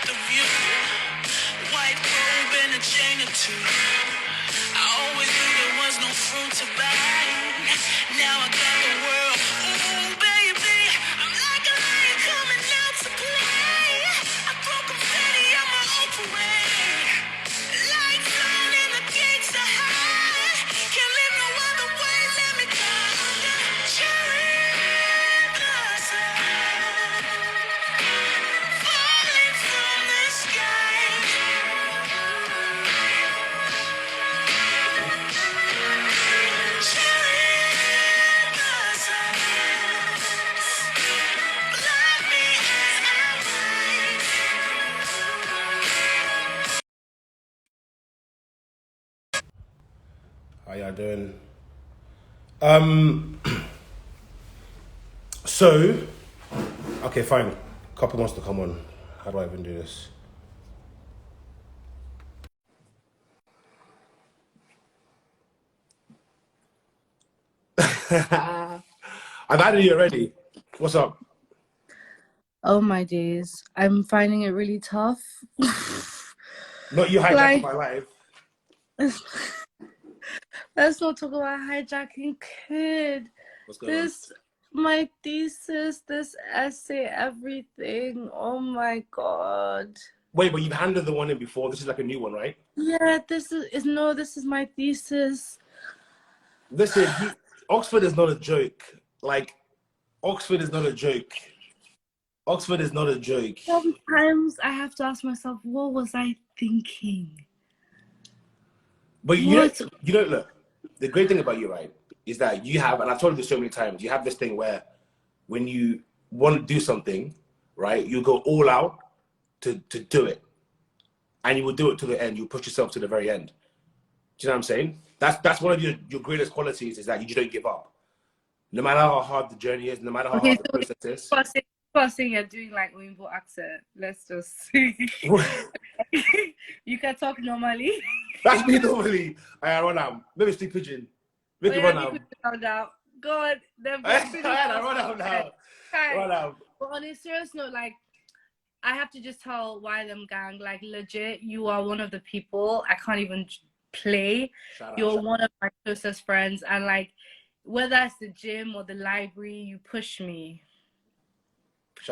the view. White robe and a chain or two. I always knew there was no fruit to buy. Now I got the world. Ooh, baby, I'm like a lion coming out to play. I throw confetti on my own parade. Lights on and the gates are high. Can't live no other way. Let me go. Cherry blossom falling from the sky. How y'all doing? So, okay, fine. Cuppy wants to come on. How do I even do this? I've added you already. What's up? Oh my days. I'm finding it really tough. Not you hijacking Like- my life. Let's not talk about hijacking, kid. What's going on? My thesis, this essay, everything. Oh my God. Wait, but you've handled the one in before. This is like a new one, right? Yeah, this is my thesis. Listen, Oxford is not a joke. Like, Oxford is not a joke. Oxford is not a joke. Sometimes I have to ask myself, what was I thinking? But you know, look, the great thing about you, right, is that you have, and I've told you this so many times, you have this thing where when you want to do something, right, you go all out to do it. And you will do it to the end. You push yourself to the very end. Do you know what I'm saying? That's one of your greatest qualities, is that you just don't give up. No matter how hard the journey is, no matter how hard the process is. First thing you're doing like Wimbo accent. Let's just you can talk normally. That's me normally. I run out. Maybe speak pigeon. Make it run out. God, I run out now. Run out. But on a serious note, like, I have to just tell why them gang, like, legit, you are one of the people I can't even play. You're one of my closest friends, and like, whether it's the gym or the library, you push me.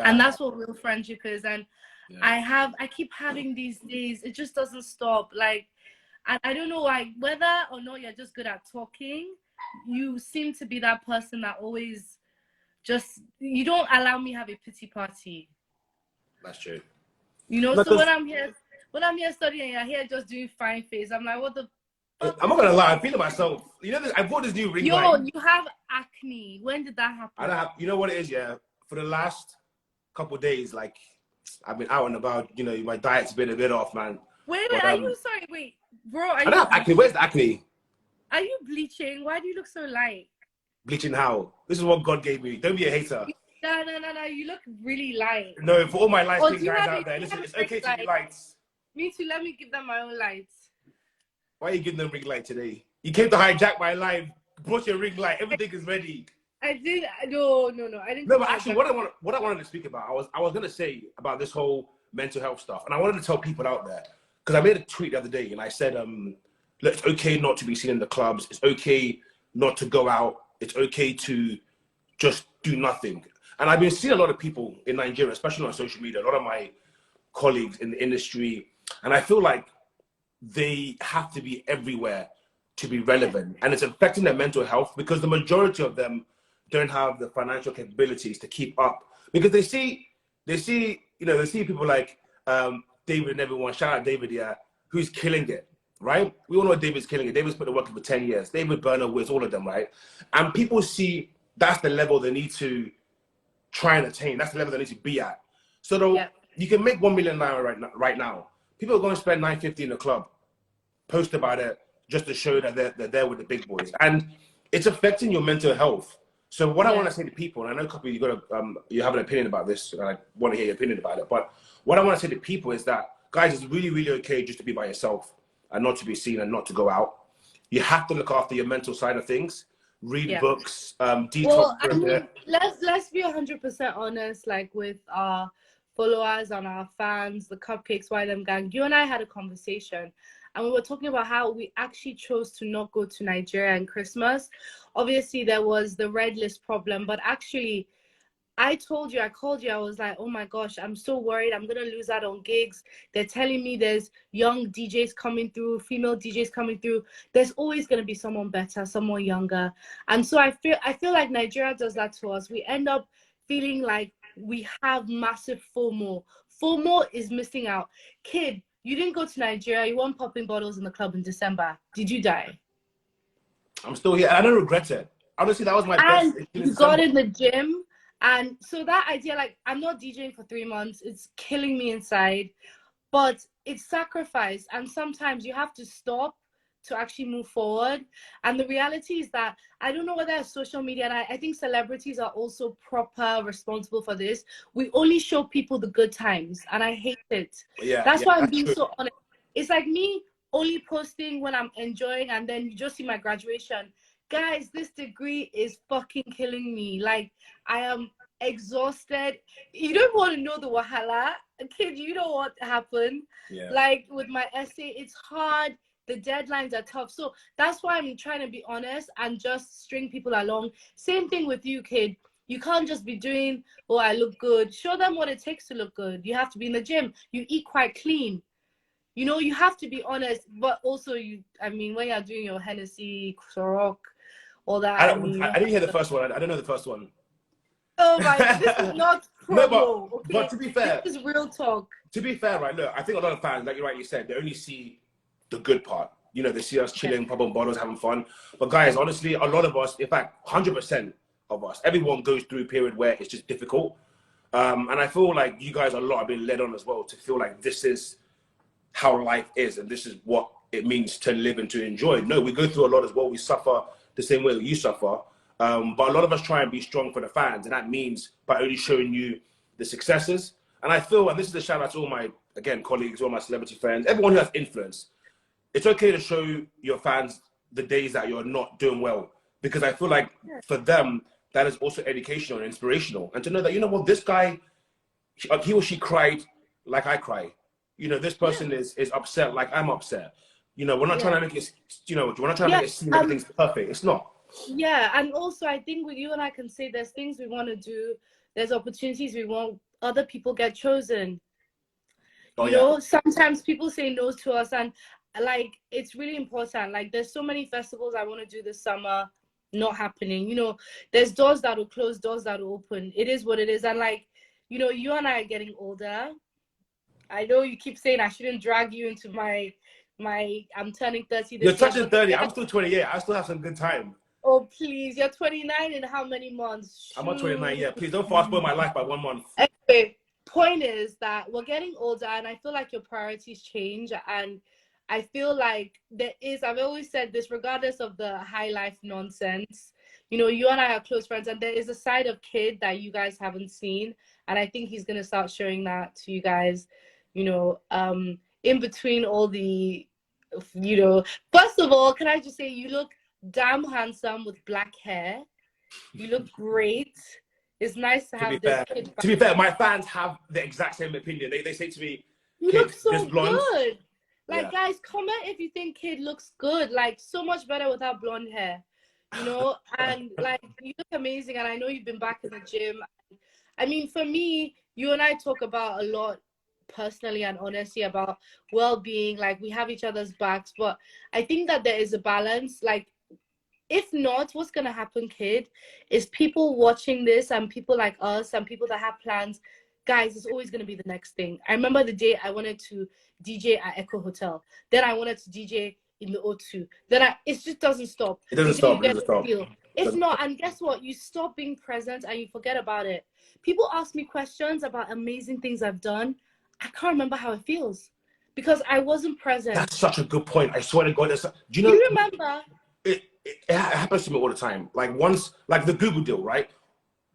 And that's what real friendship is. And yeah. I keep having these days, it just doesn't stop. Like, I don't know why, whether or not you're just good at talking, you seem to be that person that always just, you don't allow me have a pity party. That's true. You know, so when I'm here studying, you're here just doing fine face. I'm like, what the fuck? I'm not gonna lie, I'm feeling myself. You know, I bought this new ring light. You have acne. When did that happen? I don't have. You know what it is, yeah. For the last couple of days, like, I've been out and about. You know, my diet's been a bit off, man. Wait, are you sorry? Wait, bro, I don't have acne. Where's the acne? Are you bleaching? Why do you look so light? Bleaching how? This is what God gave me. Don't be a hater. No. You look really light. No, for all my light skin guys out there, listen, it's okay to be lights. Me too. Let me give them my own lights. Why are you giving them ring light today? You came to hijack my life. Brought your ring light. Everything is ready. I did. No. I didn't. No, but actually, what I wanted to speak about, I was gonna say about this whole mental health stuff, and I wanted to tell people out there, because I made a tweet the other day, and I said, look, it's okay not to be seen in the clubs. It's okay not to go out. It's okay to just do nothing. And I've been seeing a lot of people in Nigeria, especially on social media, a lot of my colleagues in the industry, and I feel like they have to be everywhere to be relevant. And it's affecting their mental health because the majority of them don't have the financial capabilities to keep up. Because they see people like David and everyone, shout out David, yeah, who's killing it, right? We all know David's killing it. David's put the work in for 10 years. David, Burner, Wiz, all of them, right? And people see that's the level they need to try and attain. That's the level they need to be at. So though you can make 1 million naira right now. People are going to spend 950 in the club, post about it just to show that they're there with the big boys, and it's affecting your mental health. So what I want to say to people, and I know Cuppy, you have an opinion about this, and I want to hear your opinion about it. But what I want to say to people is that, guys, it's really, really okay just to be by yourself and not to be seen and not to go out. You have to look after your mental side of things. Read books, detox. Well, I mean, let's be 100% honest, like with our followers and our fans, the Cupcakes YM gang, you and I had a conversation, and we were talking about how we actually chose to not go to Nigeria in Christmas. Obviously, there was the red list problem, but actually, I called you, I was like, oh my gosh, I'm so worried. I'm going to lose out on gigs. They're telling me there's young DJs coming through, female DJs coming through. There's always going to be someone better, someone younger. And so I feel like Nigeria does that to us. We end up feeling like we have massive FOMO. FOMO is missing out. Kid, you didn't go to Nigeria. You weren't popping bottles in the club in December. Did you die? I'm still here. I don't regret it. Honestly, that was my and best. You got in the gym. And so that idea, like, I'm not DJing for 3 months. It's killing me inside. But it's sacrifice. And sometimes you have to stop to actually move forward. And the reality is that I don't know whether it's social media, and I think celebrities are also proper responsible for this. We only show people the good times, and I hate it. That's why I'm being so honest. It's like me only posting when I'm enjoying, and then you just see my graduation. Guys, this degree is fucking killing me. Like, I am exhausted. You don't want to know the wahala. Kid, you know what happened. Like, with my essay, it's hard. The deadlines are tough. So that's why I'm trying to be honest and just string people along. Same thing with you, kid. You can't just be doing, oh, I look good. Show them what it takes to look good. You have to be in the gym. You eat quite clean. You know, you have to be honest. But also, I mean, when you're doing your Hennessy, Ciroc, all that. I didn't hear the first one. I don't know the first one. Oh my, this is not promo. No, but to be fair, this is real talk. To be fair, right, look, I think a lot of fans, like you rightly said, they only see the good part. You know, they see us chilling, popping bottles, having fun. But guys, honestly, a lot of us, in fact, 100% of us, everyone goes through a period where it's just difficult. And I feel like you guys a lot have been led on as well to feel like this is how life is and this is what it means to live and to enjoy. No, we go through a lot as well. We suffer the same way that you suffer. But a lot of us try and be strong for the fans. And that means by only showing you the successes. And I feel, and this is a shout out to all my, again, colleagues, all my celebrity friends, everyone who has influence. It's okay to show your fans the days that you're not doing well, because I feel like for them, that is also educational and inspirational. And to know that, you know what, this guy, he or she cried like I cry. You know, this person is upset like I'm upset. You know, we're not trying to make it, you know, we're not trying to make it seem everything's perfect. It's not. Yeah, and also I think with you and I can say there's things we want to do. There's opportunities we want. Other people get chosen. You know, sometimes people say no to us, and like, it's really important. Like, there's so many festivals I want to do this summer, not happening. You know, there's doors that will close, doors that will open. It is what it is. And like, you know, you and I are getting older. I know you keep saying I shouldn't drag you into my I'm turning 30 this You're touching 30. I'm still 28. I still have some good time. Oh, please. You're 29 in how many months? I'm not 29 yet. Please don't fast forward my life by 1 month. Anyway, point is that we're getting older, and I feel like your priorities change. And I feel like I've always said this, regardless of the high life nonsense, you know, you and I are close friends, and there is a side of Kid that you guys haven't seen. And I think he's going to start showing that to you guys, you know, in between all the, you know, first of all, can I just say you look damn handsome with black hair. You look great. It's nice to have this kid. To be fair, my fans have the exact same opinion. They say to me, you look so good. Like, guys, comment if you think Kid looks good. Like, so much better without blonde hair. You know, and like, you look amazing. And I know you've been back in the gym. I mean, for me, you and I talk about a lot personally and honestly about well-being. Like, we have each other's backs, but I think that there is a balance. Like, if not, what's gonna happen, Kid, is people watching this and people like us and people that have plans, guys, it's always gonna be the next thing. I remember the day I wanted to DJ at Echo Hotel, then I wanted to DJ in the O2, then it just doesn't stop. It doesn't stop. If not, and guess what, you stop being present and you forget about it. People ask me questions about amazing things I've done. I can't remember how it feels because I wasn't present. That's such a good point. I swear to God. Do you know? Do you remember? It happens to me all the time. Like, once, like the Google deal, right?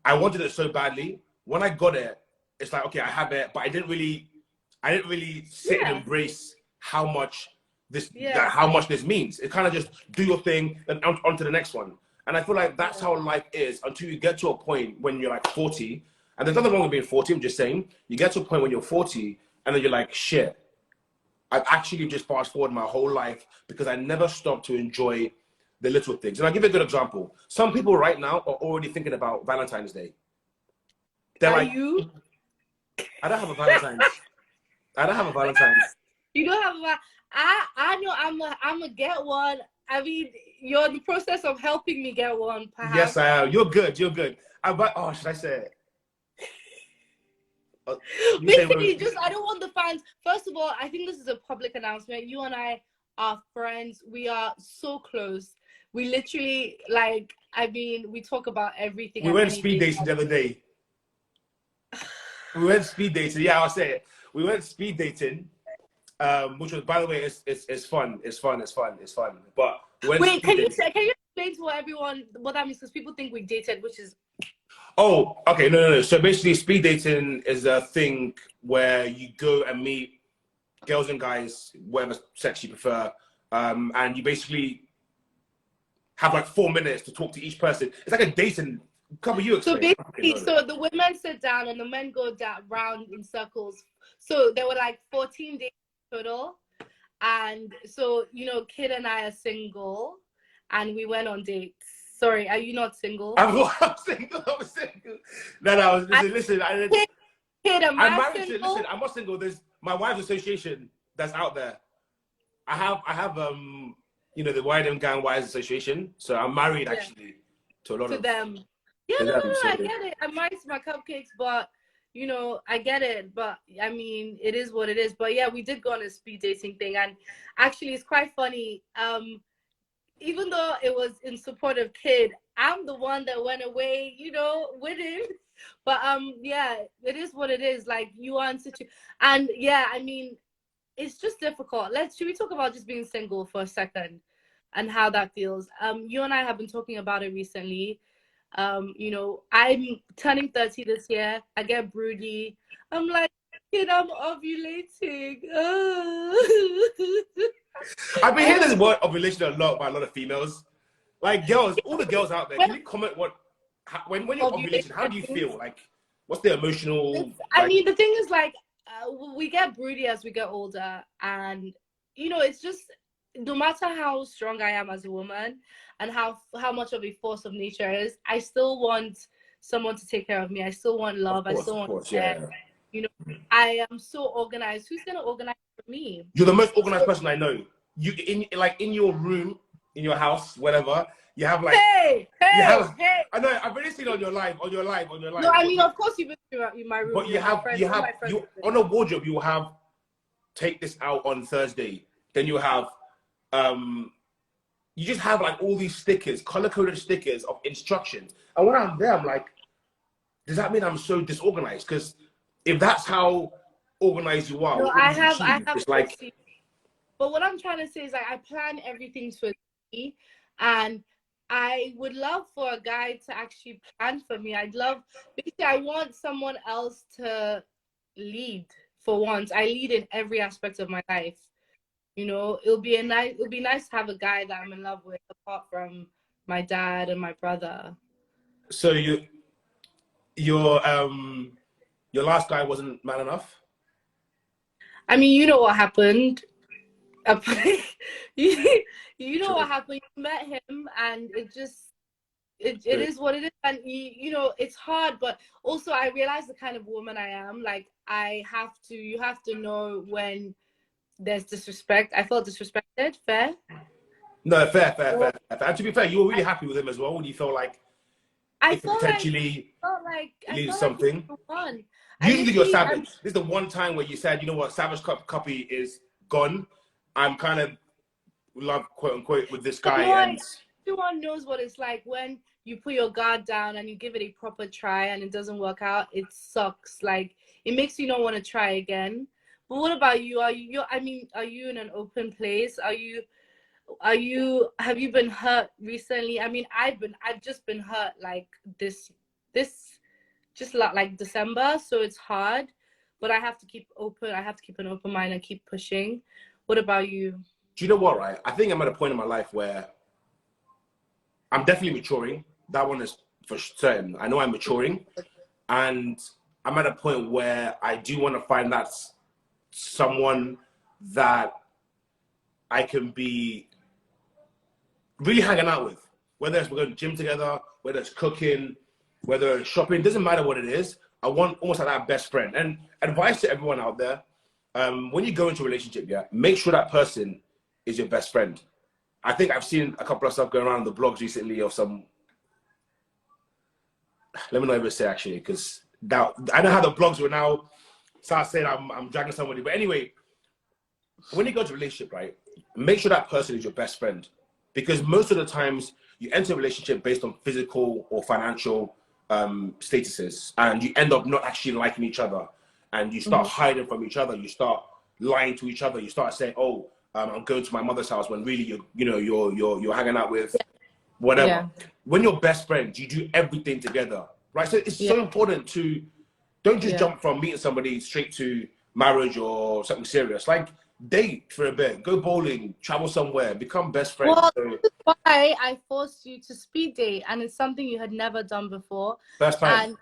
I wanted it so badly. When I got it, it's like, okay, I have it, but I didn't really sit and embrace how much this means. It kind of just do your thing and on to the next one. And I feel like that's how life is until you get to a point when you're like 40 And there's nothing wrong with being 40. I'm just saying, you get to a point when you're 40 and then you're like, shit, I've actually just fast forward my whole life because I never stopped to enjoy the little things. And I'll give you a good example. Some people right now are already thinking about Valentine's Day. They're like, you? I don't have a Valentine's. I don't have a Valentine's. You don't have a. I know I'm a get one. I mean, you're in the process of helping me get one, perhaps. Yes, I am. You're good. You're good. Oh, should I say it? Basically, just I don't want the fans. First of all, I think this is a public announcement. You and I are friends. We are so close. We literally, like, I mean, we talk about everything. We went speed dating the other day. We went speed dating. Yeah, I'll say it. We went speed dating, which was, by the way, it's fun. It's fun. But wait, can you explain to everyone what that means? Because people think we dated, which is. Oh, okay. No. So basically, speed dating is a thing where you go and meet girls and guys, whatever sex you prefer, and you basically have like 4 minutes to talk to each person. It's like a dating. Cuppy, you explain. So basically, so the women sit down and the men go down round in circles. So there were like 14 days total, and so Kid and I are single, and we went on dates. Sorry, are you not single? I'm single. No. Listen. Kid, I'm married to. Listen, I'm not single. There's my wife's association that's out there. I have the YDM Gang Wives Association. So I'm married actually to a lot of them. Yeah, no, I get it. I'm married to my cupcakes, but I get it. But I mean, it is what it is. But yeah, we did go on a speed dating thing, and actually, it's quite funny. Even though it was in support of Kid, I'm the one that went away, with him. But yeah, it is what it is. Like, you are in situation, and yeah, I mean, it's just difficult. Should we talk about just being single for a second and how that feels? You and I have been talking about it recently. I'm turning 30 this year. I get broody. I'm like, Kid, I'm ovulating. I've been hearing this word ovulation a lot by a lot of females. Like, girls, all the girls out there, can you comment when you're ovulating, how do you feel? Like, what's the emotional... I mean, the thing is, like, we get broody as we get older, and, it's just, no matter how strong I am as a woman and how much of a force of nature is, I still want someone to take care of me. I still want love. I still want care. Yeah. I am so organized. Who's going to organize for me? You're the most organized person I know. You in your room, in your house, whatever, you have like... Hey! I know, I've already seen it on your live. No, I mean, of course you've been in my room. But you on a wardrobe, you will have, take this out on Thursday. Then you have, you just have like all these stickers, color-coded stickers of instructions. And when I'm there, I'm like, does that mean I'm so disorganized? Because if that's how organized you are, no, I have it's like... But what I'm trying to say is, like, I plan everything to a T, and I would love for a guy to actually plan for me. Basically, I want someone else to lead for once. I lead in every aspect of my life. It'll be nice to have a guy that I'm in love with, apart from my dad and my brother. So your last guy wasn't man enough? I mean, you know what happened. You know what happened. You met him, and it is what it is. And it's hard, but also I realize the kind of woman I am. Like, you have to know when there's disrespect. I felt disrespected. Fair? No, fair. And to be fair, you were really happy with him as well when you felt like potentially lead something. Usually you're savage. This is the one time where you said, you know what, Savage Cuppy is gone. I'm kind of love, quote unquote, with this guy. Everyone knows what it's like when you put your guard down and you give it a proper try and it doesn't work out. It sucks. Like, it makes you not want to try again. But what about you? Are you in an open place? Have you been hurt recently? I mean, I've just been hurt like this just like December, so it's hard, but I have to keep open. I have to keep an open mind and keep pushing. What about you? Do you know what, right? I think I'm at a point in my life where I'm definitely maturing. That one is for certain. I know I'm maturing. And I'm at a point where I do want to find that someone that I can be really hanging out with. Whether it's we're going to gym together, whether it's cooking, whether it's shopping, doesn't matter what it is. I want almost like that best friend. And advice to everyone out there, when you go into a relationship, yeah, make sure that person is your best friend. I think I've seen a couple of stuff going around the blogs recently of some, let me not even say actually, because now I know how the blogs will now start saying I'm dragging somebody. But anyway, when you go to a relationship, right, make sure that person is your best friend. Because most of the times you enter a relationship based on physical or financial statuses, and you end up not actually liking each other, and you start hiding from each other. You start lying to each other. You start saying, "Oh, I'm going to my mother's house," when really you're hanging out with whatever. Yeah. When you're best friends, you do everything together, right? So it's so important to don't just jump from meeting somebody straight to marriage or something serious. Like, date for a bit, go bowling, travel somewhere, become best friends. Well, this is why I forced you to speed date, and it's something you had never done before. First time.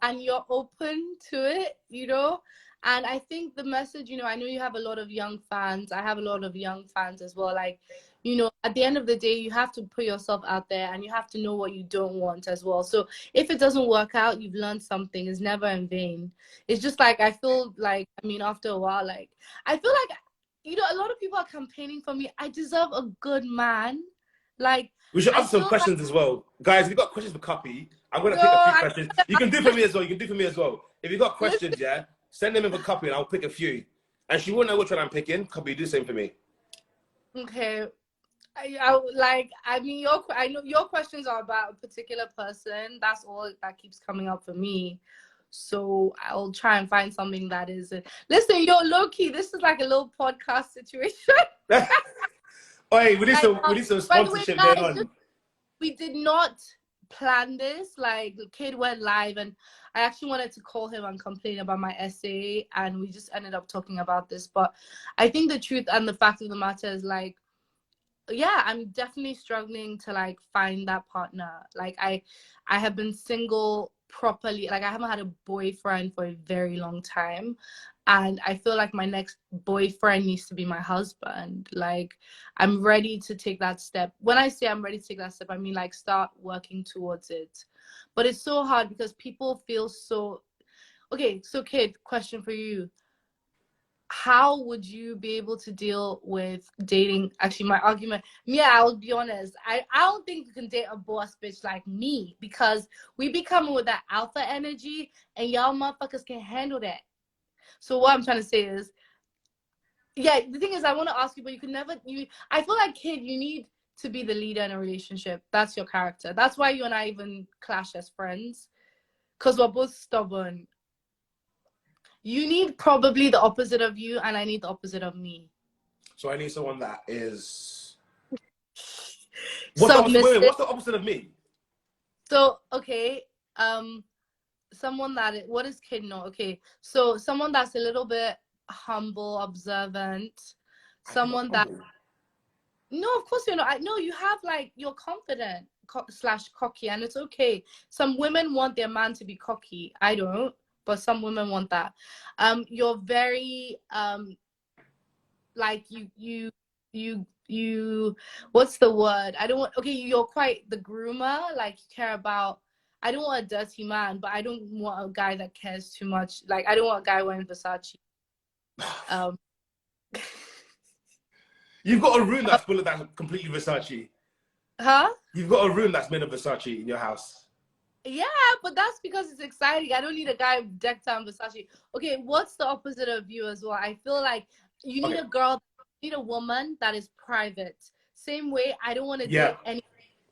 And you're open to it, you know? And I think the message, you know, I know you have a lot of young fans. I have a lot of young fans as well. Like, you know, at the end of the day, you have to put yourself out there, and you have to know what you don't want as well. So if it doesn't work out, you've learned something. It's never in vain. It's just like, I feel like, I mean, after a while, like, I feel like, you know, a lot of people are campaigning for me. I deserve a good man. Like, we should ask some questions as well. Guys, if you got questions for Cuppy, I'm going to pick a few questions. You can do for me as well. You can do for me as well. If you got questions, yeah, send them in for Cuppy and I'll pick a few. And she won't know which one I'm picking. Cuppy, do the same for me. Okay. I mean, I know your questions are about a particular person. That's all that keeps coming up for me. So I'll try and find something that is. Listen, yo, low key, this is like a little podcast situation. Hey, we need some sponsorship going on. We did not plan this. Like, the kid went live, and I actually wanted to call him and complain about my essay, and we just ended up talking about this. But I think the truth and the fact of the matter is, like, yeah, I'm definitely struggling to like find that partner. Like, I have been single properly. Like, I haven't had a boyfriend for a very long time, and I feel like my next boyfriend needs to be my husband. Like, I'm ready to take that step. When I say I'm ready to take that step, I mean like start working towards it. But it's so hard because people feel so. Okay, so kid, question for you. How would you be able to deal with dating? Actually, my argument, yeah, I'll be honest. I don't think you can date a boss bitch like me, because we be coming with that alpha energy, and y'all motherfuckers can handle that. So what I'm trying to say is, yeah, the thing is, I want to ask you, but you can never. I feel like, kid, you need to be the leader in a relationship. That's your character. That's why you and I even clash as friends, because we're both stubborn. You need probably the opposite of you, and I need the opposite of me. So I need someone that is. What's the opposite of me? So, okay, someone that what is kid not? Okay, so someone that's a little bit humble, observant, someone that. No, of course you're not. I know you have, like, you're confident / cocky, and it's okay. Some women want their man to be cocky. I don't. But some women want that. You're very like you what's the word? I don't want. Okay, you're quite the groomer. Like, you care about. I don't want a dirty man, but I don't want a guy that cares too much. Like, I don't want a guy wearing Versace. You've got a room that's full of that completely Versace. Huh? You've got a room that's made of Versace in your house. Yeah, but that's because it's exciting. I don't need a guy decked out in Versace. Okay, what's the opposite of you as well? I feel like you need a girl, you need a woman that is private. Same way, I don't want to date anyone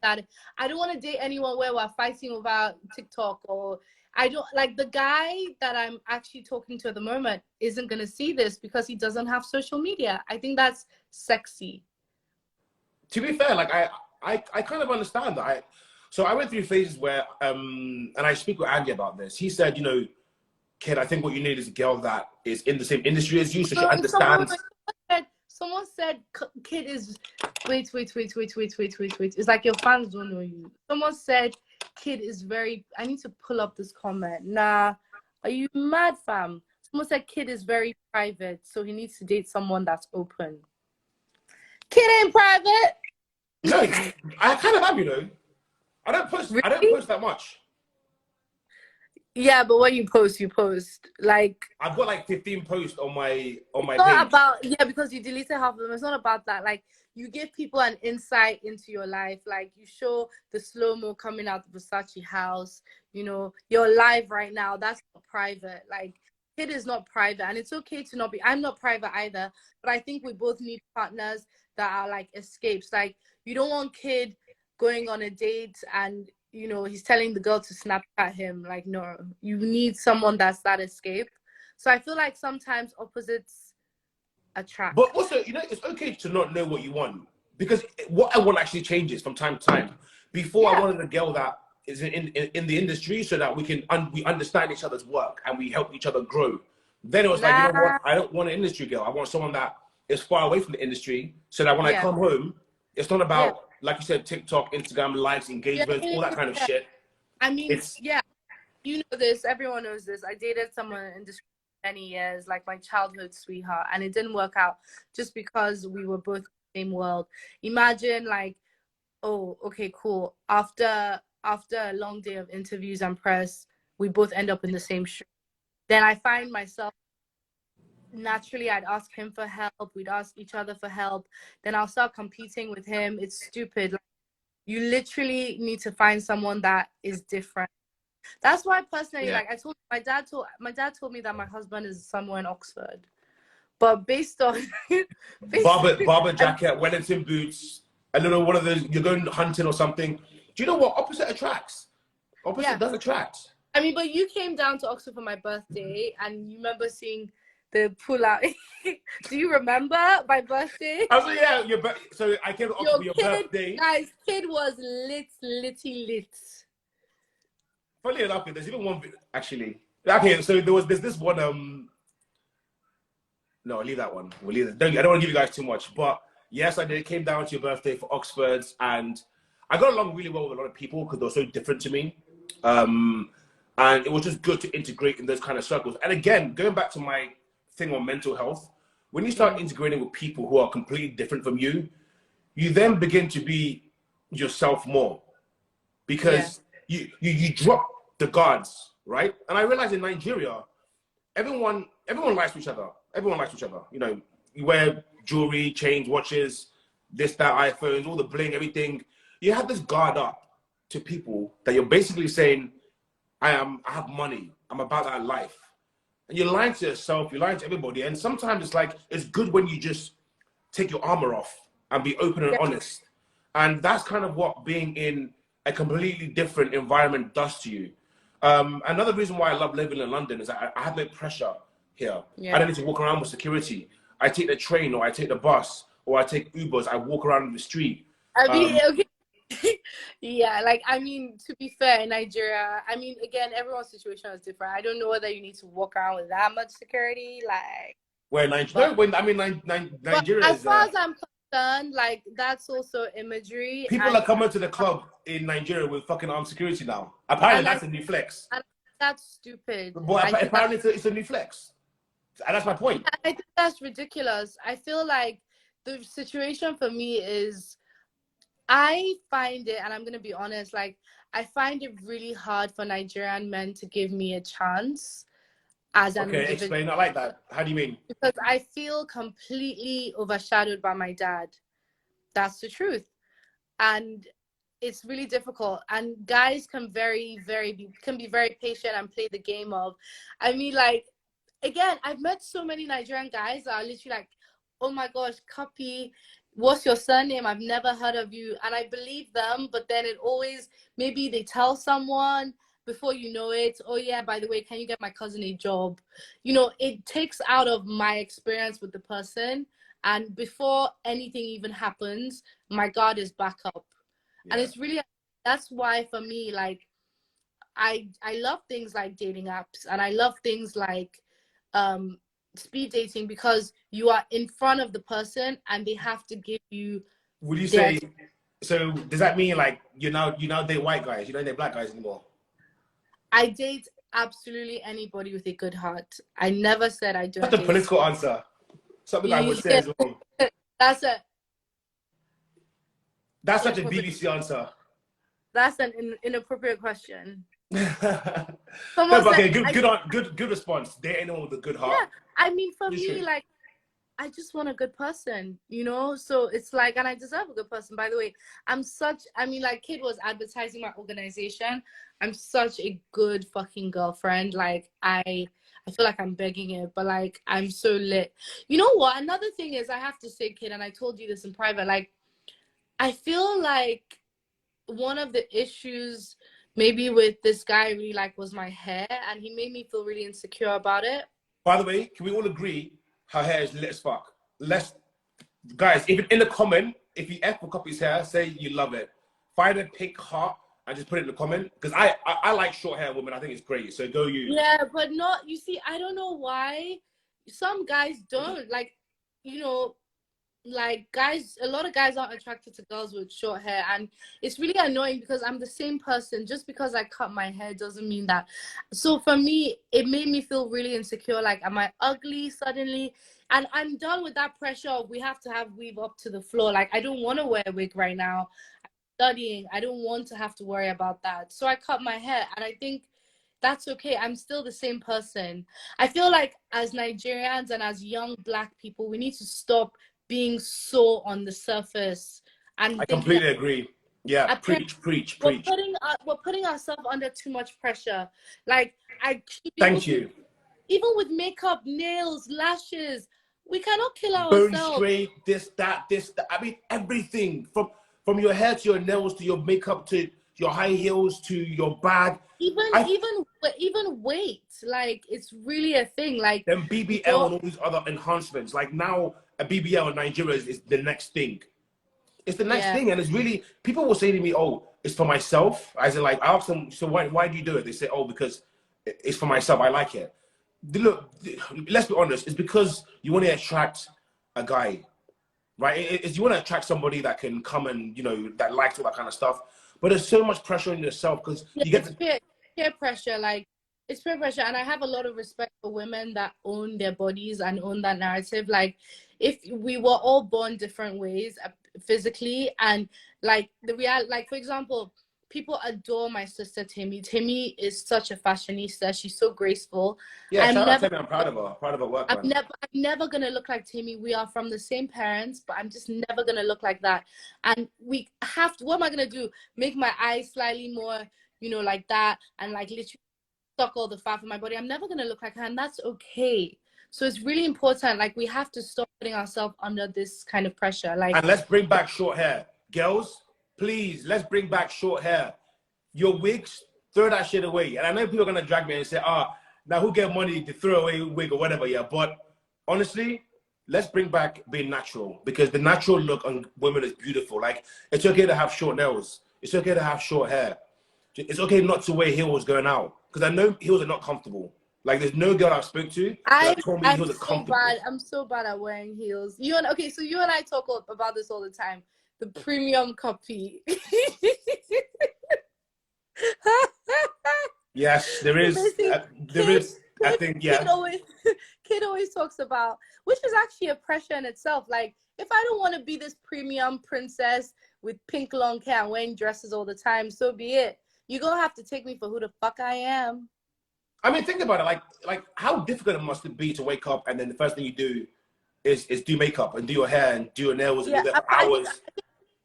I don't want to date anyone where we're fighting about TikTok, or I don't like the guy that I'm actually talking to at the moment isn't gonna see this because he doesn't have social media. I think that's sexy. To be fair, like I kind of understand that. So I went through phases where, and I speak with Andy about this. He said, you know, kid, I think what you need is a girl that is in the same industry as you, so she understands. Someone said kid is wait. It's like your fans don't know you. Someone said kid is very. I need to pull up this comment. Nah, are you mad, fam? Someone said kid is very private, so he needs to date someone that's open. Kid ain't private. No, I kind of am, you know. I don't post. Really? I don't post that much. Yeah, but when you post, like. I've got like 15 posts on my It's page. not about because you deleted half of them. It's not about that. Like you give people an insight into your life. Like you show the slow-mo coming out of the Versace house. You know, you're live right now. That's not private. Like kid is not private, and it's okay to not be. I'm not private either, but I think we both need partners that are like escapes. Like you don't want kid going on a date and he's telling the girl to Snapchat him. Like no, you need someone that's that escape. So I feel like sometimes opposites attract. But also, you know, it's okay to not know what you want, because what I want actually changes from time to time. Before, I wanted a girl that is in the industry, so that we understand each other's work and we help each other grow. Then it was like, you know what? I don't want an industry girl. I want someone that is far away from the industry, so that when I come home, it's not about, like you said, TikTok, Instagram, likes, engagements, all that kind of shit. I mean, you know this. Everyone knows this. I dated someone in this many years, like my childhood sweetheart, and it didn't work out just because we were both in the same world. Imagine like, oh, okay, cool. After a long day of interviews and press, we both end up in the same show. Then I find myself naturally, I'd ask him for help. We'd ask each other for help. Then I'll start competing with him. It's stupid. Like, you literally need to find someone that is different. That's why personally, like my dad told me that my husband is somewhere in Oxford. But based on barber jacket, Wellington boots, a little one of those, you're going hunting or something. Do you know what? Opposite attracts. Opposite does attract. I mean, but you came down to Oxford for my birthday and you remember seeing the pull out. Do you remember my birthday? I was like, yeah, so I came to Oxford for your birthday. Guys, kid was lit. Funny enough, there's even one actually. Okay, so there's this one. No, I'll leave that one. We'll leave it. I don't want to give you guys too much, but yes, I did. Came down to your birthday for Oxford, and I got along really well with a lot of people because they were so different to me. And it was just good to integrate in those kind of circles. And again, going back to my thing on mental health, when you start integrating with people who are completely different from you, you then begin to be yourself more, because you drop the guards, right? And I realized in Nigeria, everyone likes each other. Everyone likes each other. You know, you wear jewelry, chains, watches, this, that, iPhones, all the bling, everything. You have this guard up to people that you're basically saying, I have money. I'm about that life. And you're lying to yourself, you're lying to everybody. And sometimes it's like, it's good when you just take your armor off and be open and honest. And that's kind of what being in a completely different environment does to you. Another reason why I love living in London is that I have no pressure here. I don't need to walk around with security. I take the train, or I take the bus, or I take Ubers. I walk around the street. I mean, yeah, like, I mean, to be fair, in Nigeria, I mean, again, everyone's situation is different. I don't know whether you need to walk around with that much security, like. Where Nigeria? Nigeria as far as I'm concerned, like, that's also imagery. People are coming to the club in Nigeria with fucking armed security now. Apparently, that's a new flex. And that's stupid. But apparently, it's a new flex. And that's my point. I think that's ridiculous. I feel like the situation for me is, I find it, and I'm going to be honest, like, I find it really hard for Nigerian men to give me a chance as an individual. Explain. I like that. How do you mean? Because I feel completely overshadowed by my dad. That's the truth. And it's really difficult. And guys can be very patient and play the game of, I mean, like, again, I've met so many Nigerian guys that are literally like, oh my gosh, Cuppy, what's your surname? I've never heard of you. And I believe them, but then it always, maybe they tell someone before you know it, oh yeah, by the way, can you get my cousin a job? You know, it takes out of my experience with the person. And before anything even happens, my guard is back up. Yeah. And it's really, that's why for me, like, I love things like dating apps, and I love things like speed dating because you are in front of the person and they have to give you. Would you say? So does that mean like you now date white guys? You don't date black guys anymore? I date absolutely anybody with a good heart. I never said I don't. That's a political answer. Something I would say as well. That's such a BBC answer. That's an inappropriate question. No, but okay, good response. Date anyone with a good heart. Yeah, I mean, for me, like, I just want a good person, you know? So it's like, and I deserve a good person, by the way. Like Kid was advertising my organization. I'm such a good fucking girlfriend. Like, I feel like I'm begging it, but like, I'm so lit. You know what? Another thing is, I have to say, Kid, and I told you this in private, like, I feel like one of the issues maybe with this guy I really like was my hair, and he made me feel really insecure about it. By the way, can we all agree her hair is lit as fuck? Guys, even in the comment, if you F for Cuppy's hair, say you love it. Find a pink heart and just put it in the comment. Because I like short hair women. I think it's great. So go you. Yeah, but not, you see, I don't know why. Some guys don't. Like, you know, like guys, a lot of guys aren't attracted to girls with short hair, and it's really annoying because I'm the same person. Just because I cut my hair doesn't mean that. So for me, it made me feel really insecure. Like, am I ugly suddenly? And I'm done with that pressure of we have to have weave up to the floor. Like, I don't want to wear a wig right now. I'm studying. I don't want to have to worry about that. So I cut my hair, and I think that's okay. I'm still the same person. I feel like as Nigerians and as young Black people, we need to stop being so on the surface. And I completely agree. Yeah, preach. We're putting ourselves under too much pressure. Like, Thank you. Even with makeup, nails, lashes, we cannot kill Bone ourselves. straight, this, that. I mean, everything from your hair to your nails to your makeup to your high heels to your bag. Even weight, like, it's really a thing. Like, then BBL and all these other enhancements. Like now, a BBL in Nigeria is the next thing. It's the next thing, and it's really, people will say to me, "Oh, it's for myself." I said, like, I ask them, "So why do you do it?" They say, "Oh, because it's for myself. I like it." Look, let's be honest. It's because you want to attract a guy, right? It's you want to attract somebody that can come and that likes all that kind of stuff. But there's so much pressure on yourself because you get peer pressure. Like, it's peer pressure, and I have a lot of respect for women that own their bodies and own that narrative. Like, if we were all born different ways physically, and like like, for example, people adore my sister Timmy. Timmy is such a fashionista. She's so graceful. Yeah, shout out to Timmy. I'm proud of her. Proud of her work. I'm never gonna look like Timmy. We are from the same parents, but I'm just never gonna look like that. And we have to. What am I gonna do? Make my eyes slightly more, like that, and like literally suck all the fat from my body. I'm never gonna look like her, and that's okay. So it's really important. Like, we have to stop putting ourselves under this kind of pressure. Like, and let's bring back short hair, girls. Please, let's bring back short hair. Your wigs, throw that shit away. And I know people are gonna drag me and say, now who get money to throw away a wig or whatever? Yeah, but honestly, let's bring back being natural, because the natural look on women is beautiful. Like, it's okay to have short nails. It's okay to have short hair. It's okay not to wear heels going out, because I know heels are not comfortable. Like, there's no girl I've spoke to that told me heels are comfortable. I'm so bad at wearing heels. So you and I talk about this all the time. The premium Cuppy. Yes, there is. I think, yeah. Kid always talks about, which is actually a pressure in itself. Like, if I don't want to be this premium princess with pink long hair and wearing dresses all the time, so be it. You're going to have to take me for who the fuck I am. I mean, think about it. Like how difficult it must be to wake up and then the first thing you do is do makeup and do your hair and do your nails and do that for hours.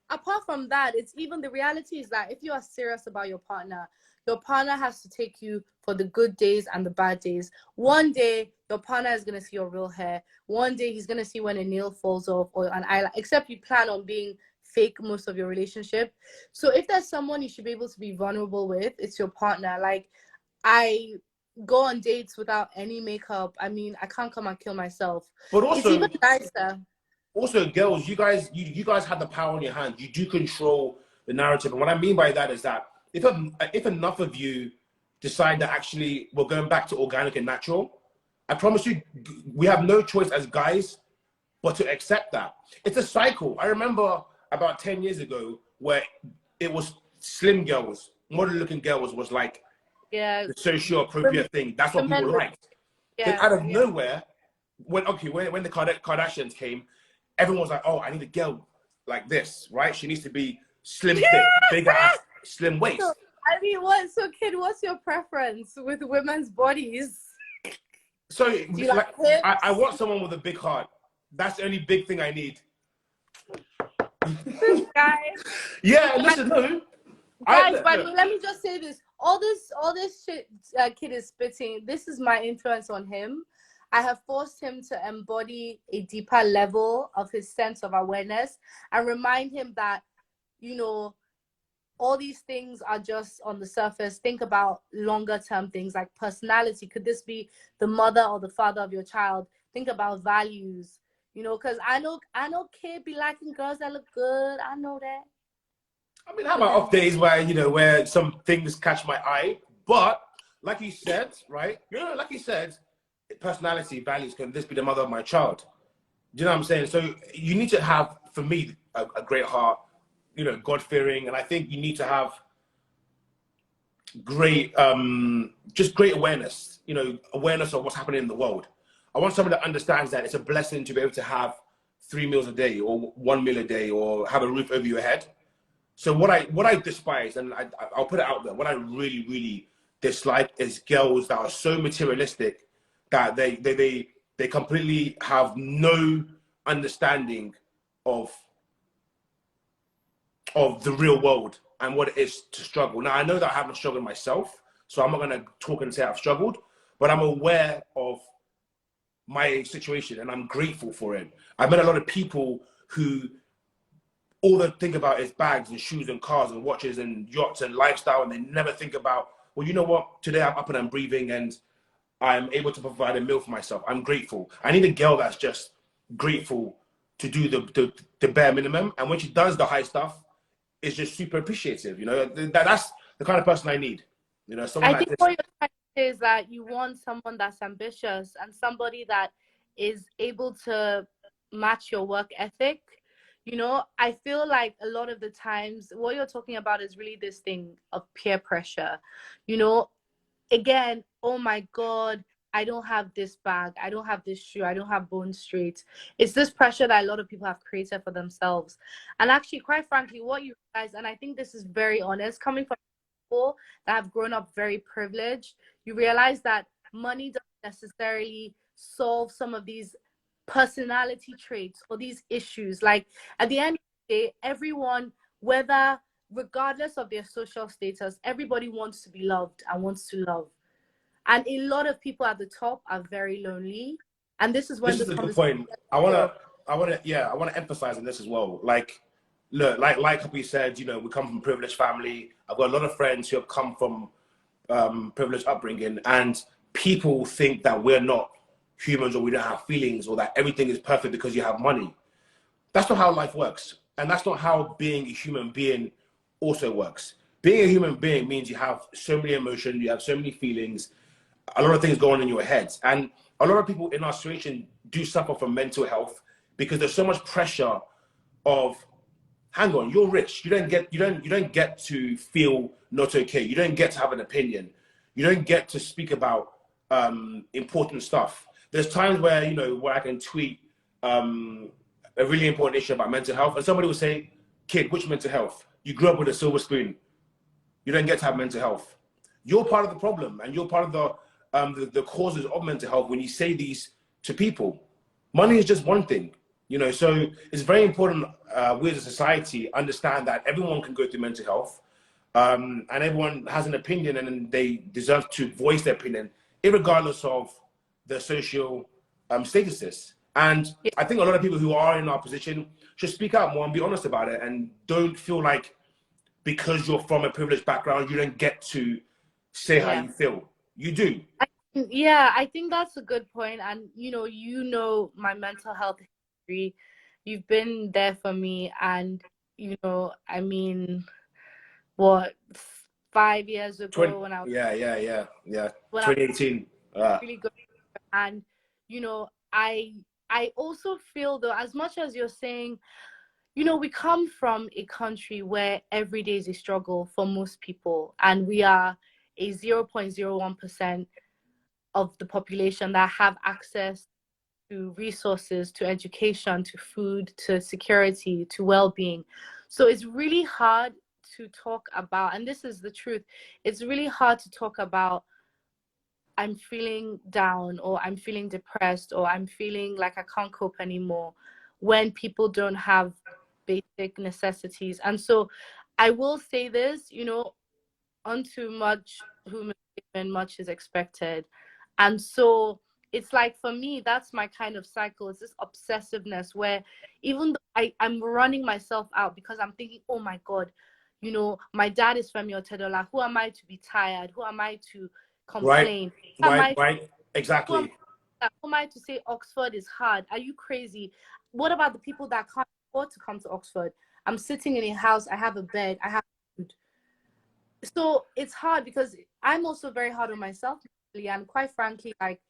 Apart from that, it's even the reality is that if you are serious about your partner has to take you for the good days and the bad days. One day, your partner is going to see your real hair. One day, he's going to see when a nail falls off or an eyeliner, except you plan on being fake most of your relationship. So if there's someone you should be able to be vulnerable with, it's your partner. Like, I go on dates without any makeup. I mean, I can't come and kill myself. But also, it's even nicer. Also, girls, you guys have the power in your hand. You do control the narrative. And what I mean by that is that if enough of you decide that actually we're going back to organic and natural, I promise you, we have no choice as guys but to accept that. It's a cycle. I remember about 10 years ago where it was slim girls, modern looking girls was like the social appropriate thing. That's what people liked. Then out of nowhere, when the Kardashians came, everyone was like, oh, I need a girl like this, right? She needs to be slim fit, big ass, slim waist. So, I mean, kid, what's your preference with women's bodies? So like, I want someone with a big heart. That's the only big thing I need. This guy. Yeah, listen, no. Guys, by the way, let me just say this. All this shit kid is spitting, this is my influence on him. I have forced him to embody a deeper level of his sense of awareness and remind him that, you know, all these things are just on the surface. Think about longer term things like personality. Could this be the mother or the father of your child? Think about values, you know, because I know kid be liking girls that look good. I know that. I mean, I have my off days where, you know, where some things catch my eye. But like you said, right? You know, like you said, personality, values, can this be the mother of my child? Do you know what I'm saying? So you need to have, for me, a great heart, you know, God-fearing, and I think you need to have great, just great awareness, you know, awareness of what's happening in the world. I want someone that understands that it's a blessing to be able to have 3 meals a day or 1 meal a day or have a roof over your head. So what I despise, and I'll put it out there, what I really, really dislike is girls that are so materialistic that they completely have no understanding of the real world and what it is to struggle. Now, I know that I haven't struggled myself, so I'm not going to talk and say I've struggled, but I'm aware of my situation and I'm grateful for it. I've met a lot of people who all they think about is bags and shoes and cars and watches and yachts and lifestyle, and they never think about, well, you know what? Today I'm up and I'm breathing and I'm able to provide a meal for myself. I'm grateful. I need a girl that's just grateful to do the bare minimum, and when she does the high stuff, is just super appreciative. You know, that's the kind of person I need. You know, someone I like think this. what you're trying to say is that you want someone that's ambitious and somebody that is able to match your work ethic. You know, I feel like a lot of the times what you're talking about is really this thing of peer pressure. You know, again, oh my God, I don't have this bag, I don't have this shoe, I don't have Bone Street. It's this pressure that a lot of people have created for themselves. And actually, quite frankly, what you realize, and I think this is very honest, coming from people that have grown up very privileged, you realize that money doesn't necessarily solve some of these personality traits or these issues. Like at the end of the day, everyone, whether regardless of their social status, everybody wants to be loved and wants to love. And a lot of people at the top are very lonely. And this is when This is a good point. I want to emphasize on this as well. Like, look, like Cuppy said, you know, we come from a privileged family. I've got a lot of friends who have come from privileged upbringing, and people think that we're not humans or we don't have feelings or that everything is perfect because you have money. That's not how life works. And that's not how being a human being also works. Being a human being means you have so many emotions, you have so many feelings, a lot of things going on in your head. And a lot of people in our situation do suffer from mental health because there's so much pressure of, hang on, you're rich. You don't get to feel not okay. You don't get to have an opinion. You don't get to speak about important stuff. There's times where, you know, where I can tweet a really important issue about mental health, and somebody will say, kid, which mental health? You grew up with a silver spoon. You don't get to have mental health. You're part of the problem, and you're part of the causes of mental health when you say these to people. Money is just one thing, you know, so it's very important we as a society understand that everyone can go through mental health, and everyone has an opinion and they deserve to voice their opinion, irregardless of their social statuses. And I think a lot of people who are in our position should speak out more and be honest about it, and don't feel like because you're from a privileged background, you don't get to say how you feel. You do. I think that's a good point. And you know my mental health history. You've been there for me, and you know, I mean, what 5 years ago when I was yeah. when I was 2018. really good, And, you know, I also feel, though, as much as you're saying, you know, we come from a country where every day is a struggle for most people, and we are a 0.01% of the population that have access to resources, to education, to food, to security, to well-being. So it's really hard to talk about, and this is the truth, it's really hard to talk about I'm feeling down, or I'm feeling depressed, or I'm feeling like I can't cope anymore, when people don't have basic necessities. And so I will say this, you know, unto much whom is given, much is expected. And so it's like, for me, that's my kind of cycle. It's this obsessiveness where, even though I'm running myself out, because I'm thinking, oh my God, you know, my dad is Femi Otedola. Who am I to be tired? Who am I to Right, complain? right, Who am exactly. who am I to say Oxford is hard? Are you crazy? What about the people that can't afford to come to Oxford? I'm sitting in a house, I have a bed, I have food. So it's hard, because I'm also very hard on myself, and quite frankly, like,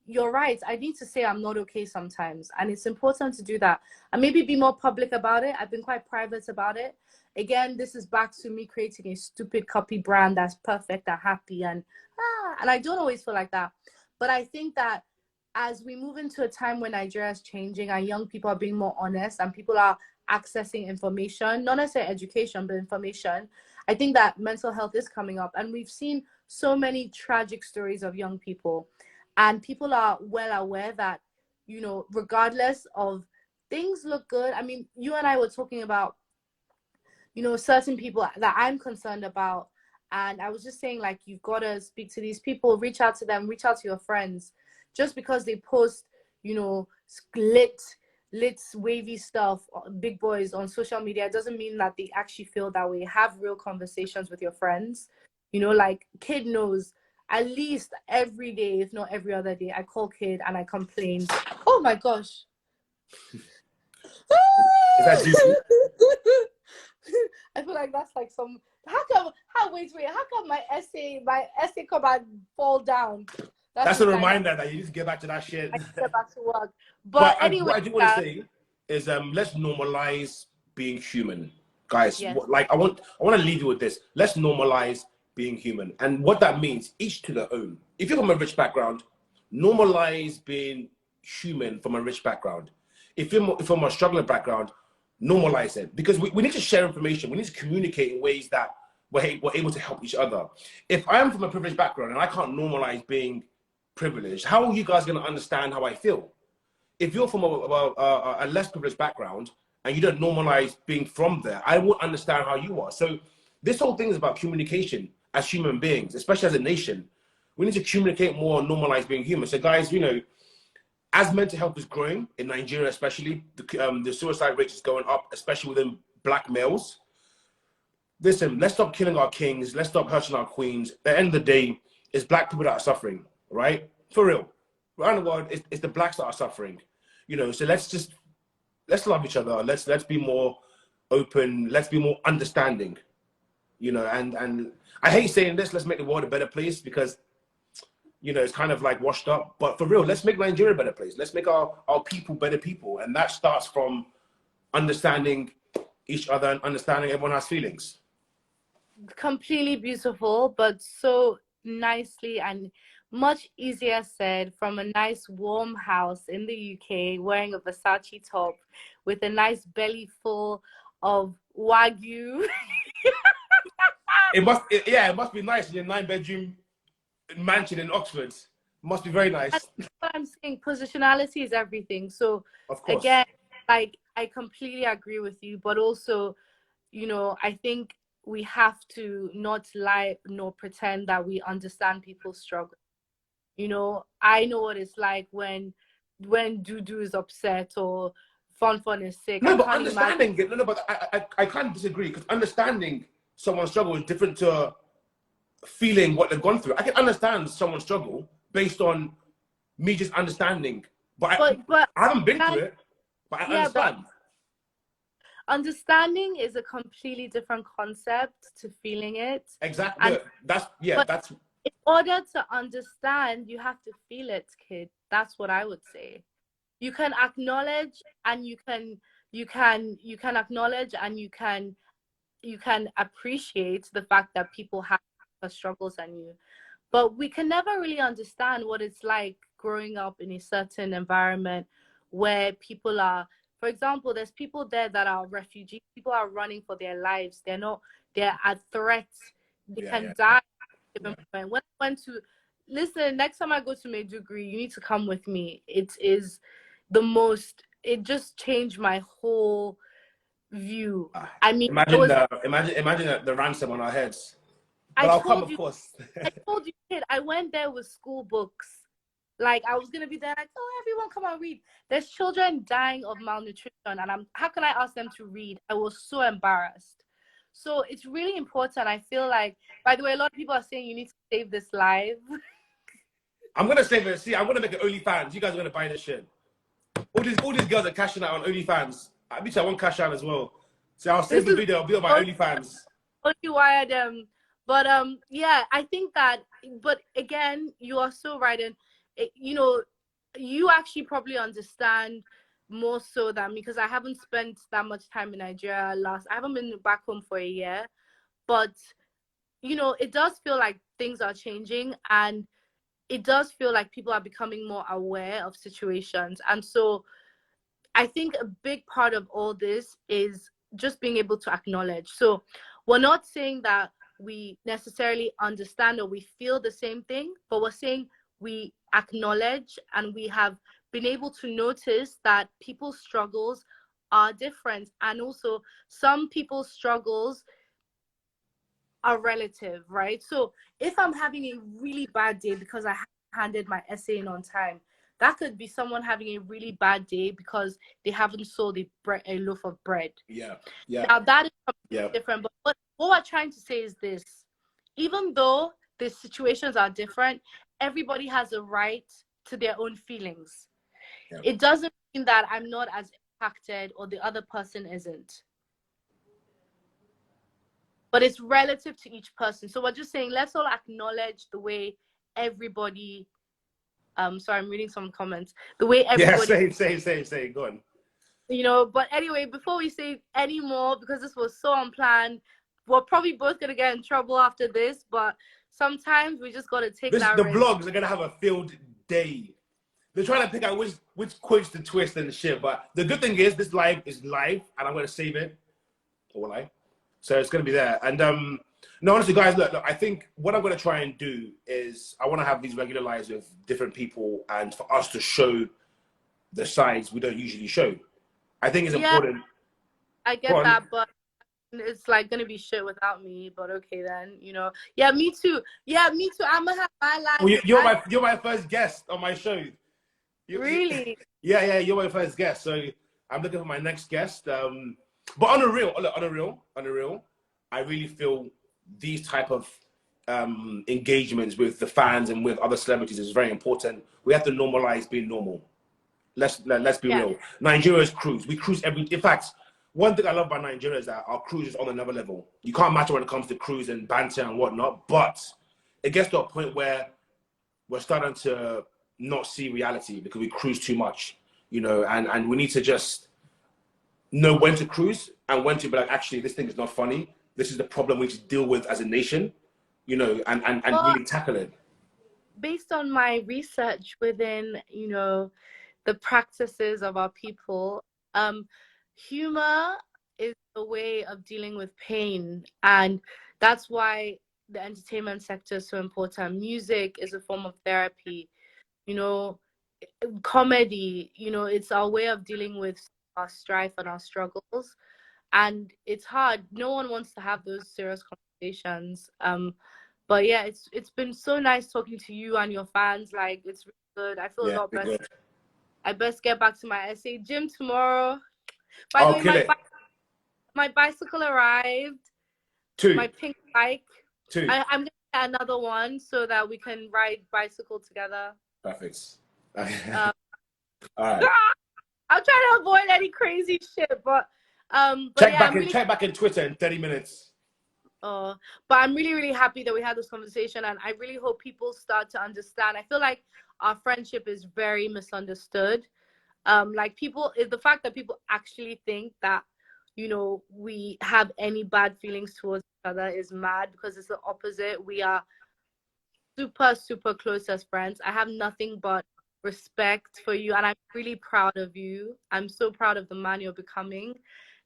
you're right, I need to say I'm not okay sometimes, and it's important to do that and maybe be more public about it. I've been quite private about it. Again, this is back to me creating a stupid Cuppy brand that's perfect and happy, and I don't always feel like that. But I think that as we move into a time when Nigeria is changing and young people are being more honest and people are accessing information, not necessarily education, but information, I think that mental health is coming up. And we've seen so many tragic stories of young people. And people are well aware that, you know, regardless of, things look good. I mean, you and I were talking about, you know, certain people that I'm concerned about. And I was just saying, like, you've got to speak to these people, reach out to them, reach out to your friends. Just because they post, you know, lit, wavy stuff, big boys on social media, doesn't mean that they actually feel that way. Have real conversations with your friends. You know, like, Kid knows, at least every day, if not every other day, I call Kid and I complain. Oh my gosh. Is that juicy? I feel like that's like some. Wait, how come my essay come and fall down? That's a Just like, reminder that you need to get back to that shit. I get back to work. But But anyway, what I do want to say is, let's normalize being human, guys. yes, Like, I want to leave you with this. Let's normalize being human, and what that means, each to their own. If you're from a rich background, normalize being human from a rich background. If you're from a struggling background, normalize it, because we need to share information. We need to communicate in ways that we're able to help each other. If I'm from a privileged background and I can't normalize being privileged, how are you guys going to understand how I feel? If you're from a less privileged background and you don't normalize being from there, I won't understand how you are. So this whole thing is about communication as human beings, especially as a nation. We need to communicate more and normalize being human. So guys, you know, as mental health is growing in Nigeria, especially the suicide rate is going up, especially within black males. Listen, let's stop killing our kings. Let's stop hurting our queens. At the end of the day, it's black people that are suffering, right? For real. Around the world, it's the blacks that are suffering. You know, so let's love each other. Let's be more open. Let's be more understanding. You know, and I hate saying this. Let's make the world a better place, because, you know, it's kind of like washed up. But for real, let's make Nigeria a better place. Let's make our people better people, and that starts from understanding each other and understanding everyone has feelings. completely beautiful, but so nicely and much easier said from a nice warm house in the UK, wearing a Versace top with a nice belly full of Wagyu. It must be nice in your 9-bedroom mansion in Oxford. It must be very nice. That's what I'm saying. Positionality is everything. So Of course. again, like, I completely agree with you, but also, you know, I think we have to not lie nor pretend that we understand people's struggle. You know, I know what it's like when Dudu is upset or Fun is sick. I No, but can't imagine. understanding it. No, but I can't disagree, because understanding someone's struggle is different to feeling what they've gone through. I can understand someone's struggle based on me just understanding, but But I haven't been that, through it, but I yeah, but understand. understanding is a completely different concept to feeling it. Exactly. And No, that's but that's in order to understand, you have to feel it, kid. That's what I would say. You can acknowledge, and you can acknowledge, and you can appreciate the fact that people have struggles than you. But we can never really understand what it's like growing up in a certain environment where people are, for example, there's people there that are refugees. People are running for their lives. They're at threat. They can die. When I went to, listen, next time I go to Maiduguri, you need to come with me. It is it just changed my whole view. I mean, imagine the ransom on our heads. But I'll come, of course. I told you, kid, I went there with school books. Like, I was gonna be there, like, oh, everyone come and read. There's children dying of malnutrition, and how can I ask them to read? I was so embarrassed. So it's really important. I feel like, by the way, a lot of people are saying you need to save this live. I'm gonna save it. See, I'm gonna make it OnlyFans. You guys are gonna buy this shit. All these girls are cashing out on OnlyFans. I bet I want cash out as well. So I'll save the video. I'll be on my OnlyFans. Only wired them. But yeah, I think that. But again, you are so right, and you actually probably understand more so than me, because I haven't spent that much time in Nigeria. I haven't been back home for a year, but it does feel like things are changing, and it does feel like people are becoming more aware of situations. And so I think a big part of all this is just being able to acknowledge. So we're not saying that we necessarily understand or we feel the same thing, but we're saying we acknowledge, and we have been able to notice that people's struggles are different. And also some people's struggles are relative, right? So if I'm having a really bad day because I handed my essay in on time, that could be someone having a really bad day because they haven't sold a loaf of bread. Yeah. Now that is different. But what we're trying to say is this: even though the situations are different, everybody has a right to their own feelings. Yeah. It doesn't mean that I'm not as impacted or the other person isn't. But it's relative to each person. So we're just saying, let's all acknowledge the way everybody. Sorry, I'm reading some comments. The way everybody. Yeah, say. Go on. But anyway, before we say any more, because this was so unplanned, we're probably both gonna get in trouble after this. But sometimes we just gotta take that risk. The vlogs are gonna have a field day. They're trying to pick out which quotes to twist and shit. But the good thing is, this live is live, and I'm gonna save it. Or will I? So it's going to be there. And no, honestly, guys, look, I think what I'm going to try and do is I want to have these regular lives with different people, and for us to show the sides we don't usually show. I think it's important. I get that, but it's like going to be shit without me. But okay, then, Yeah, me too. I'm going to have my life. Well, you're my first guest on my show. Really? Yeah, you're my first guest. So I'm looking for my next guest. But on a real, I really feel these type of engagements with the fans and with other celebrities is very important. We have to normalize being normal. Let's be real. Nigeria's cruise. We cruise in fact, one thing I love about Nigeria is that our cruise is on another level. You can't match it when it comes to cruise and banter and whatnot, but it gets to a point where we're starting to not see reality because we cruise too much, and we need to just know when to cruise and when to be like, actually, this thing is not funny. This is the problem we should deal with as a nation, and really tackle it. Based on my research within, the practices of our people, humor is a way of dealing with pain. And that's why the entertainment sector is so important. Music is a form of therapy, comedy, it's our way of dealing with our strife and our struggles, and it's hard. No one wants to have those serious conversations, but yeah, it's been so nice talking to you and your fans. Like, it's really good. I feel a lot better. I best get back to my essay gym tomorrow. By the way, my bicycle arrived. 2 My pink bike. 2 I'm gonna get another one so that we can ride bicycle together. Perfect. All right. I'm trying to avoid any crazy shit, but check back in Twitter in 30 minutes. But I'm really, really happy that we had this conversation, and I really hope people start to understand. I feel like our friendship is very misunderstood. Like the fact that people actually think that, you know, we have any bad feelings towards each other is mad, because it's the opposite. We are super, super close as friends. I have nothing but respect for you, and I'm really proud of you. I'm so proud of the man you're becoming.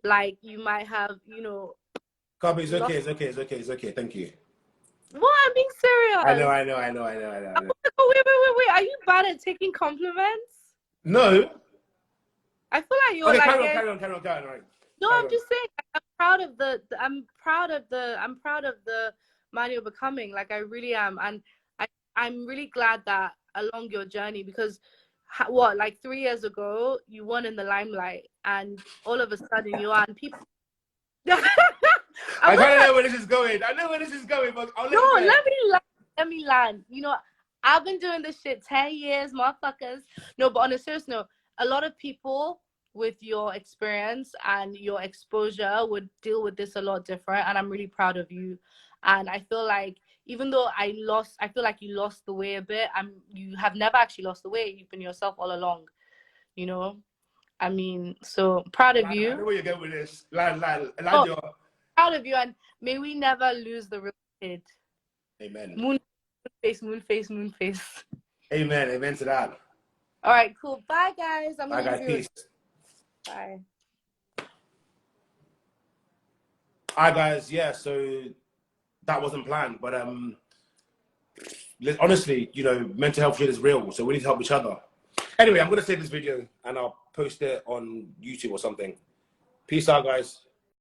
Like, you might have, you know, Cuppy, it's okay, it's okay, it's okay, it's okay. Thank you. What? I'm being serious. I know. Oh, wait. Are you bad at taking compliments? No. I feel like you're Okay, like carry on. Right. No, I'm just saying, I'm proud of I'm proud of the man you're becoming. Like, I really am, and I'm really glad that along your journey, because like 3 years ago you weren't in the limelight, and all of a sudden you are, and people. I kind of know where this is going. I know where this is going, but let me land. You know, I've been doing this shit 10 years, motherfuckers. No, but on a serious note, a lot of people with your experience and your exposure would deal with this a lot different, and I'm really proud of you. And I feel like, even though I feel like you lost the way a bit. You have never actually lost the way. You've been yourself all along, you know. I mean, so proud of you. I know where you're going with this. Land proud of you, and may we never lose the real kid. Amen. Moon face. Amen to that. All right, cool. Bye, guys. Bye, guys. Peace. Bye. Hi, guys. Yeah, so that wasn't planned, but honestly, you know, mental health shit is real, so we need to help each other. Anyway, I'm gonna save this video and I'll post it on YouTube or something. Peace out, guys.